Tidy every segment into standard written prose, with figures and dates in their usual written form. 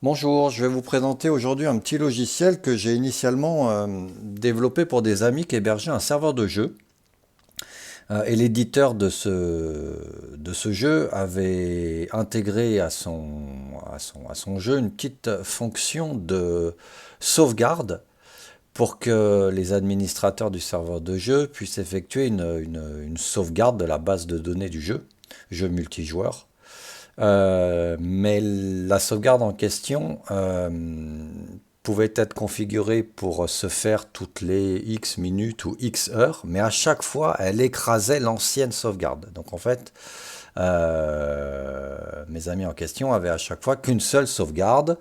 Bonjour, je vais vous présenter aujourd'hui un petit logiciel que j'ai initialement développé pour des amis qui hébergeaient un serveur de jeu. Et l'éditeur de ce jeu avait intégré à son jeu une petite fonction de sauvegarde pour que les administrateurs du serveur de jeu puissent effectuer une sauvegarde de la base de données du jeu multijoueur. Mais la sauvegarde en question pouvait être configurée pour se faire toutes les X minutes ou X heures, mais à chaque fois, elle écrasait l'ancienne sauvegarde. Donc en fait, mes amis en question avaient à chaque fois qu'une seule sauvegarde.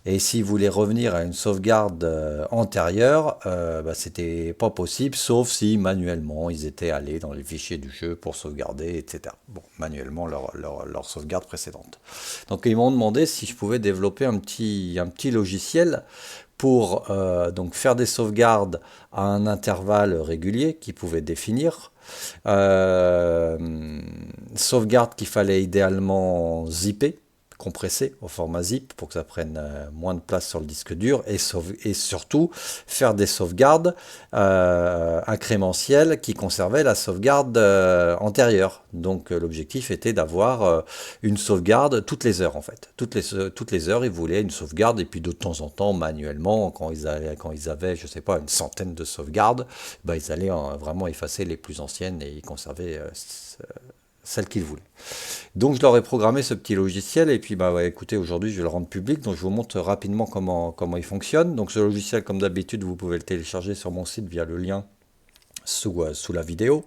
Et s'ils voulaient revenir à une sauvegarde antérieure, bah, c'était pas possible, sauf si manuellement ils étaient allés dans les fichiers du jeu pour sauvegarder, etc. Bon, manuellement leur sauvegarde précédente. Donc ils m'ont demandé si je pouvais développer un petit logiciel pour donc faire des sauvegardes à un intervalle régulier qu'ils pouvaient définir. Euh, Sauvegarde qu'il fallait idéalement zipper, compressé au format zip pour que ça prenne moins de place sur le disque dur et surtout faire des sauvegardes incrémentielles qui conservaient la sauvegarde antérieure. Donc l'objectif était d'avoir une sauvegarde toutes les heures en fait. Toutes les heures ils voulaient une sauvegarde et puis de temps en temps manuellement quand ils avaient je sais pas une centaine de sauvegardes, bah, ils allaient vraiment effacer les plus anciennes et ils conservaient celles qu'ils voulaient. Donc je leur ai programmé ce petit logiciel et puis bah ouais, écoutez aujourd'hui je vais le rendre public donc je vous montre rapidement comment il fonctionne. Donc ce logiciel comme d'habitude vous pouvez le télécharger sur mon site via le lien sous la vidéo.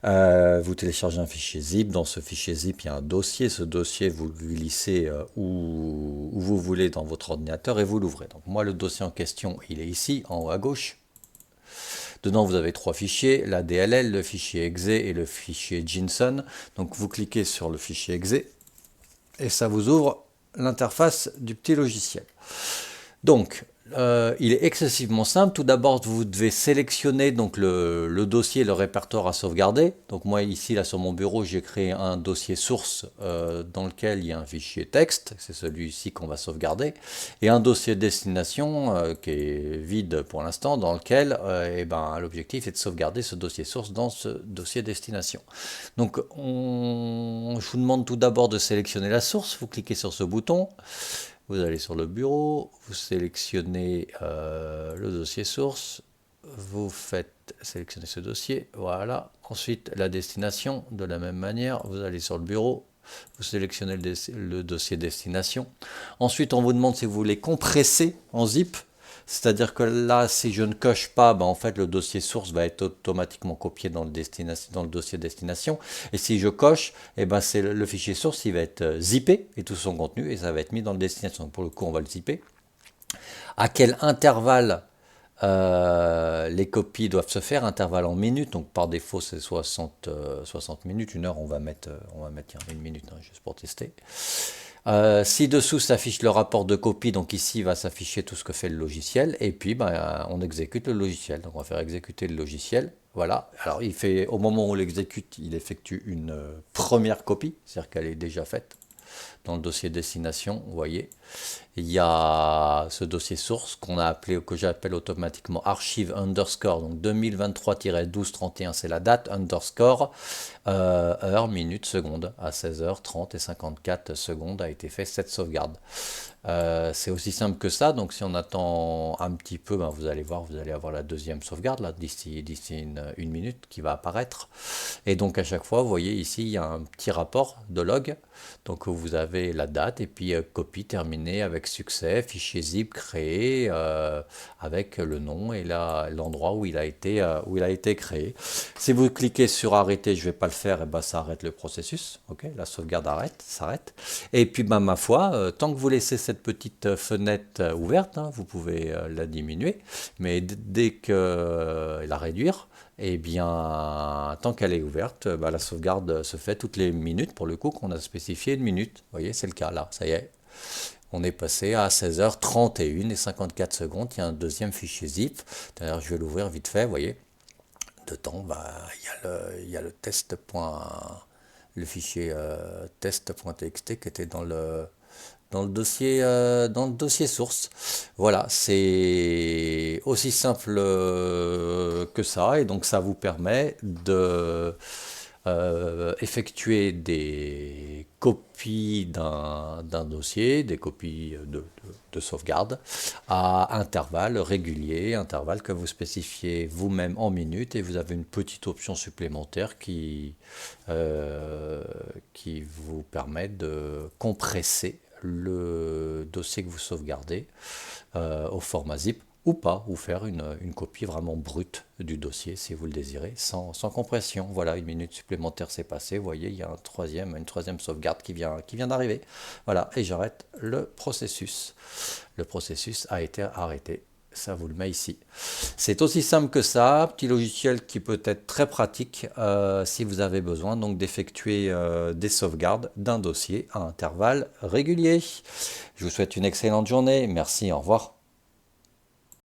Vous téléchargez un fichier zip, dans ce fichier zip il y a un dossier, ce dossier vous le glissez où vous voulez dans votre ordinateur et vous l'ouvrez. Donc moi le dossier en question il est ici en haut à gauche. Dedans, vous avez trois fichiers, la DLL, le fichier exe et le fichier JSON. Donc, vous cliquez sur le fichier exe et ça vous ouvre l'interface du petit logiciel. Donc, il est excessivement simple. Tout d'abord, vous devez sélectionner donc le dossier, le répertoire à sauvegarder. Donc moi ici, là sur mon bureau, j'ai créé un dossier source dans lequel il y a un fichier texte, c'est celui-ci qu'on va sauvegarder, et un dossier destination qui est vide pour l'instant, dans lequel eh ben, l'objectif est de sauvegarder ce dossier source dans ce dossier destination. Donc je vous demande tout d'abord de sélectionner la source, vous cliquez sur ce bouton. Vous allez sur le bureau, vous sélectionnez le dossier source, vous faites sélectionner ce dossier, voilà. Ensuite, la destination, de la même manière, vous allez sur le bureau, vous sélectionnez le dossier destination. Ensuite, on vous demande si vous voulez compresser en zip. C'est-à-dire que là, si je ne coche pas, ben, en fait, le dossier source va être automatiquement copié dans dans le dossier destination. Et si je coche, eh ben, c'est le fichier source, il va être zippé et tout son contenu, et ça va être mis dans le destination. Donc, pour le coup, on va le zipper. À quel intervalle les copies doivent se faire, intervalle en minutes, donc par défaut c'est 60 minutes, une heure on va mettre une minute hein, juste pour tester. Ci-dessous s'affiche le rapport de copie, donc ici va s'afficher tout ce que fait le logiciel, et puis ben, on exécute le logiciel. Donc on va faire exécuter le logiciel. Voilà, alors il fait, au moment où on l'exécute, il effectue une première copie, c'est-à-dire qu'elle est déjà faite dans le dossier destination, vous voyez. Il y a ce dossier source qu'on a appelé, que j'appelle automatiquement archive underscore, donc 2023-12-31 c'est la date, underscore, heure, minute, seconde, à 16h30 et 54 secondes a été fait cette sauvegarde. C'est aussi simple que ça, donc si on attend un petit peu, ben vous allez voir, vous allez avoir la deuxième sauvegarde là d'ici une minute qui va apparaître. Et donc à chaque fois, vous voyez ici, il y a un petit rapport de log, donc vous avez la date et puis copie terminée avec succès, fichier zip créé avec le nom et l'endroit où il a été créé. Si vous cliquez sur arrêter, je ne vais pas le faire, et ben ça arrête le processus, ok, la sauvegarde s'arrête. Et puis ben, ma foi, tant que vous laissez cette petite fenêtre ouverte, hein, vous pouvez la diminuer, mais dès que la réduire, et bien, tant qu'elle est ouverte, bah, la sauvegarde se fait toutes les minutes, pour le coup, qu'on a spécifié une minute. Vous voyez, c'est le cas là, ça y est. On est passé à 16h31 et 54 secondes. Il y a un deuxième fichier zip. D'ailleurs, je vais l'ouvrir vite fait, vous voyez. Dedans, bah, il y a le test. Le fichier test.txt qui était dans dans le dossier source. Voilà, c'est aussi simple que ça, et donc ça vous permet de effectuer des copies d'un dossier, des copies de sauvegarde à intervalles réguliers, intervalles que vous spécifiez vous-même en minutes, et vous avez une petite option supplémentaire qui vous permet de compresser le dossier que vous sauvegardez au format zip ou pas, ou faire une copie vraiment brute du dossier si vous le désirez, sans compression. Voilà, une minute supplémentaire s'est passée, vous voyez, il y a une troisième sauvegarde qui vient d'arriver. Voilà, et j'arrête le processus. Le processus a été arrêté. Ça vous le met ici. C'est aussi simple que ça, petit logiciel qui peut être très pratique si vous avez besoin donc d'effectuer des sauvegardes d'un dossier à intervalles réguliers. Je vous souhaite une excellente journée. Merci, au revoir.